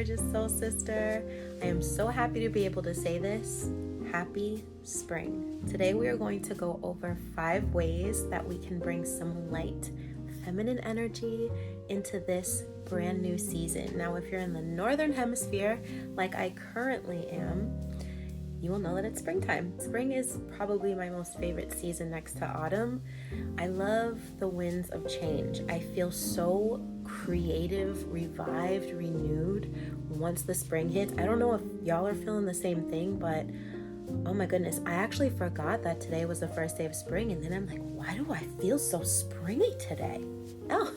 gorgeous soul sister. I am so happy to be able to say this. Happy spring. Today we are going to go over 5 ways that we can bring some light, feminine energy into this brand new season. Now, if you're in the northern hemisphere, like I currently am, you will know that it's springtime. Spring is probably my most favorite season next to autumn. I love the winds of change. I feel so creative, revived, renewed once the spring hits. I don't know if y'all are feeling the same thing, but oh my goodness, I actually forgot that today was the first day of spring, and then I'm like, why do I feel so springy today? Oh,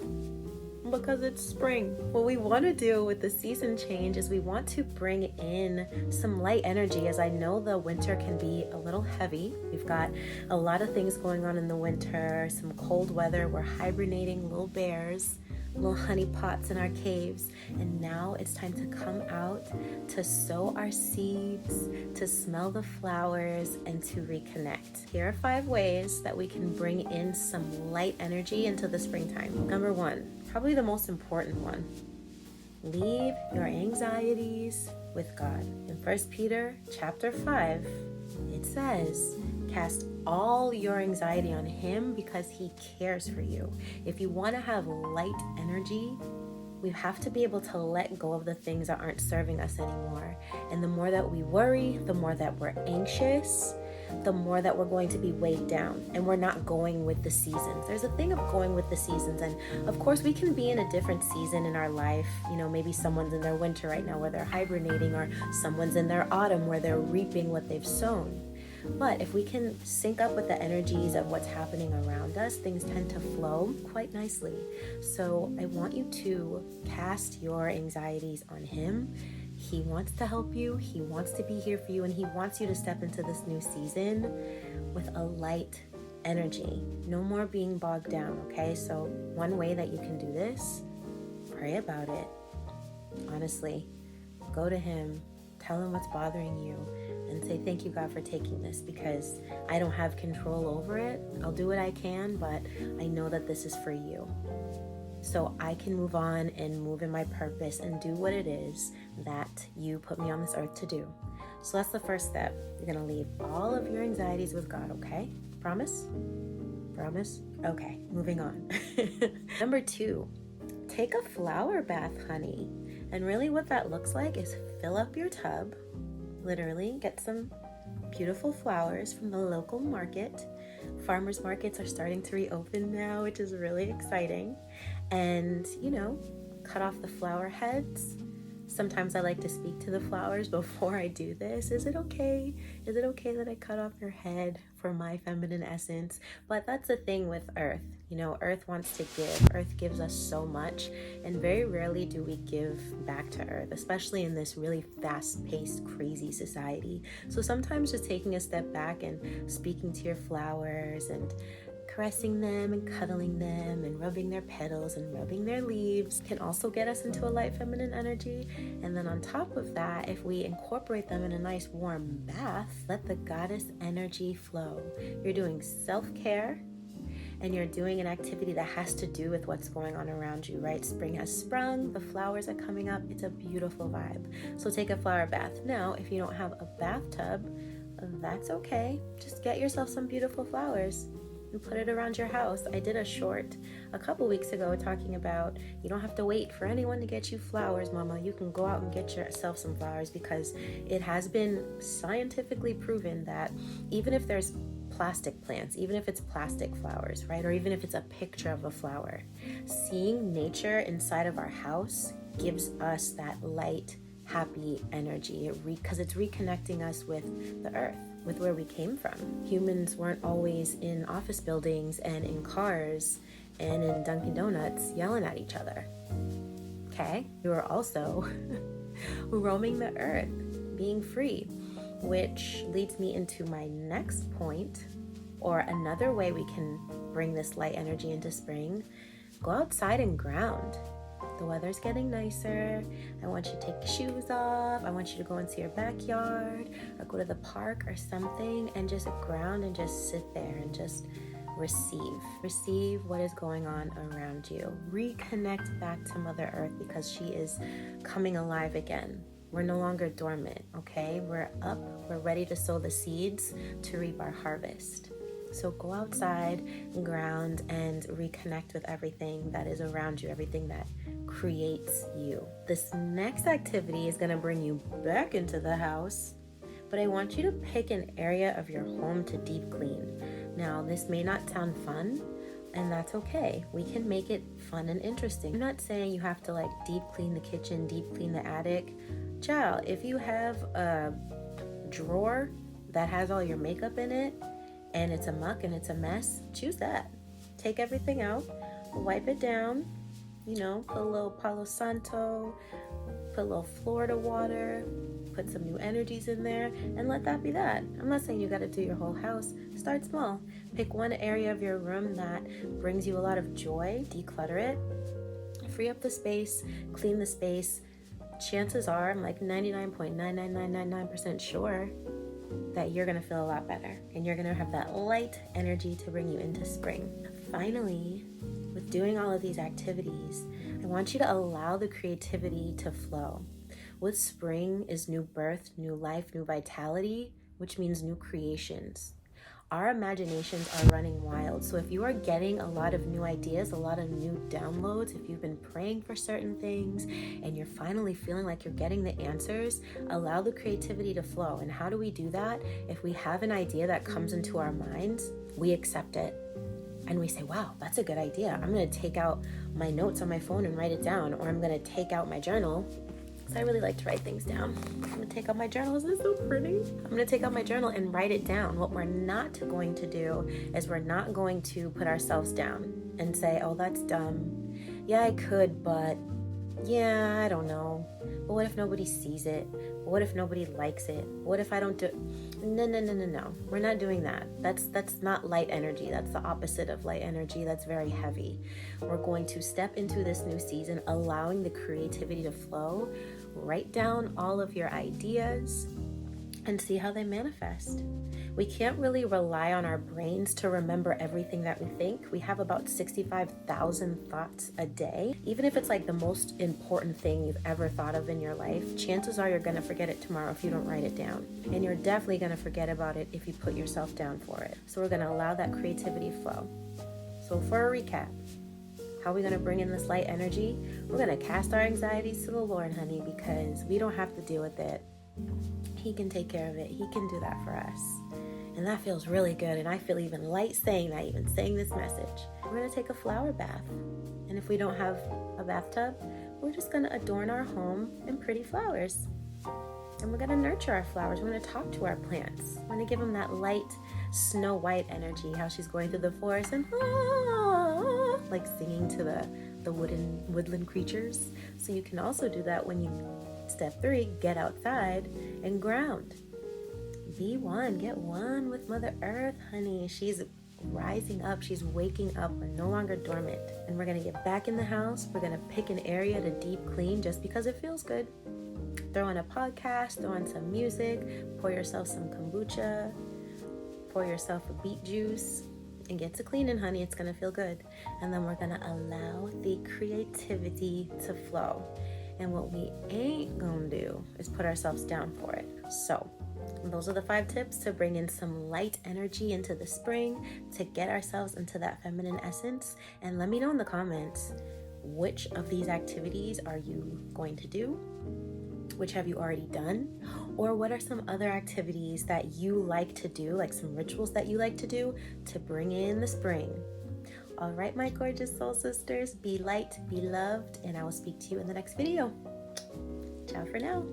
because it's spring. What we want to do with the season change is we want to bring in some light energy, as I know the winter can be a little heavy. We've got a lot of things going on in the winter, some cold weather, we're hibernating little bears, little honey pots in our caves, and now it's time to come out to sow our seeds, to smell the flowers, and to reconnect. Here are 5 ways that we can bring in some light energy into the springtime. Number 1, probably the most important one, leave your anxieties with God. In 1 Peter chapter 5, it says, cast all your anxiety on him because he cares for you. If you want to have light energy, we have to be able to let go of the things that aren't serving us anymore. And the more that we worry, the more that we're anxious, the more that we're going to be weighed down, and we're not going with the seasons. There's a thing of going with the seasons, and of course we can be in a different season in our life. You know, maybe someone's in their winter right now where they're hibernating, or someone's in their autumn where they're reaping what they've sown. But if we can sync up with the energies of what's happening around us, things tend to flow quite nicely. So I want you to cast your anxieties on him. He wants to help you, he wants to be here for you, and he wants you to step into this new season with a light energy. No more being bogged down, okay? So one way that you can do this, pray about it. Honestly, go to him, tell him what's bothering you, and say, thank you, God, for taking this, because I don't have control over it. I'll do what I can, but I know that this is for you. So I can move on and move in my purpose and do what it is that you put me on this earth to do. So that's the first step. You're going to leave all of your anxieties with God, okay? Promise? Promise? Okay, moving on. Number 2, take a flower bath, honey. And really what that looks like is fill up your tub, literally get some beautiful flowers from the local market. Farmers markets are starting to reopen now, which is really exciting. And, you know, cut off the flower heads. Sometimes I like to speak to the flowers before I do this. Is it okay? Is it okay that I cut off your head for my feminine essence? But that's the thing with Earth. You know, Earth wants to give. Earth gives us so much, and very rarely do we give back to Earth, especially in this really fast-paced, crazy society. So sometimes just taking a step back and speaking to your flowers and caressing them and cuddling them and rubbing their petals and rubbing their leaves can also get us into a light feminine energy. And then on top of that, if we incorporate them in a nice warm bath, let the goddess energy flow. You're doing self-care, and you're doing an activity that has to do with what's going on around you, right? Spring has sprung, the flowers are coming up, it's a beautiful vibe. So take a flower bath. Now, if you don't have a bathtub, that's okay. Just get yourself some beautiful flowers and put it around your house. I did a short a couple weeks ago talking about you don't have to wait for anyone to get you flowers, mama. You can go out and get yourself some flowers, because it has been scientifically proven that even if there's plastic plants, even if it's plastic flowers, right? Or even if it's a picture of a flower, seeing nature inside of our house gives us that light, happy energy, because it's reconnecting us with the earth, with where we came from. Humans weren't always in office buildings and in cars and in Dunkin' Donuts yelling at each other. Okay? We were also roaming the earth, being free, which leads me into my next point, or another way we can bring this light energy into spring. Go outside and ground. The weather's getting nicer. I want you to take your shoes off. I want you to go into your backyard or go to the park or something and just ground and just sit there and just receive what is going on around you. Reconnect back to Mother Earth, because she is coming alive again. We're no longer dormant, okay? We're up, we're ready to sow the seeds to reap our harvest. So go outside, ground, and reconnect with everything that is around you, everything that creates you. This next activity is going to bring you back into the house, but I want you to pick an area of your home to deep clean. Now, this may not sound fun, and that's okay. We can make it fun and interesting. I'm not saying you have to like deep clean the kitchen, deep clean the attic. Child, if you have a drawer that has all your makeup in it and it's a muck and it's a mess, choose that. Take everything out, wipe it down, put a little Palo Santo, put a little Florida water, put some new energies in there, and let that be that. I'm not saying you got to do your whole house. Start small. Pick one area of your room that brings you a lot of joy, declutter it, free up the space, clean the space. Chances are, I'm like 99.99999% sure that you're going to feel a lot better, and you're going to have that light energy to bring you into spring. Finally, with doing all of these activities, I want you to allow the creativity to flow. With spring is new birth, new life, new vitality, which means new creations. Our imaginations are running wild. So if you are getting a lot of new ideas, a lot of new downloads, if you've been praying for certain things and you're finally feeling like you're getting the answers, allow the creativity to flow. And how do we do that? If we have an idea that comes into our minds, we accept it. And we say, wow, that's a good idea. I'm going to take out my notes on my phone and write it down. Or I'm going to take out my journal. So I really like to write things down. I'm going to take out my journal. Isn't it so pretty? I'm going to take out my journal and write it down. What we're not going to do is we're not going to put ourselves down and say, oh, that's dumb. Yeah, I could, but yeah, I don't know. But what if nobody sees it? What if nobody likes it? What if I don't do... No. We're not doing that. That's not light energy. That's the opposite of light energy. That's very heavy. We're going to step into this new season, allowing the creativity to flow. Write down all of your ideas and see how they manifest. We can't really rely on our brains to remember everything that we think. We have about 65,000 thoughts a day. Even if it's like the most important thing you've ever thought of in your life, chances are you're going to forget it tomorrow if you don't write it down. And you're definitely going to forget about it if you put yourself down for it. So we're going to allow that creativity flow. So for a recap, how are we going to bring in this light energy? We're going to cast our anxieties to the Lord, honey, because we don't have to deal with it. He can take care of it. He can do that for us. And that feels really good. And I feel even light saying that, even saying this message. We're going to take a flower bath. And if we don't have a bathtub, we're just going to adorn our home in pretty flowers. And we're going to nurture our flowers. We're going to talk to our plants. We're going to give them that light Snow White energy, how she's going through the forest and like singing to the woodland creatures. So you can also do that when you, step 3, get outside and ground. Be one, get one with Mother Earth, honey. She's rising up, she's waking up. We're no longer dormant. And we're gonna get back in the house. We're gonna pick an area to deep clean just because it feels good. Throw on a podcast, throw on some music, pour yourself some kombucha, pour yourself a beet juice, and get to cleaning, honey. It's gonna feel good. And then we're gonna allow the creativity to flow. And what we ain't gonna do is put ourselves down for it. So those are the 5 tips to bring in some light energy into the spring, to get ourselves into that feminine essence. And let me know in the comments, which of these activities are you going to do? Which have you already done? Or what are some other activities that you like to do, like some rituals that you like to do to bring in the spring? All right, my gorgeous soul sisters, be light, be loved, and I will speak to you in the next video. Ciao for now.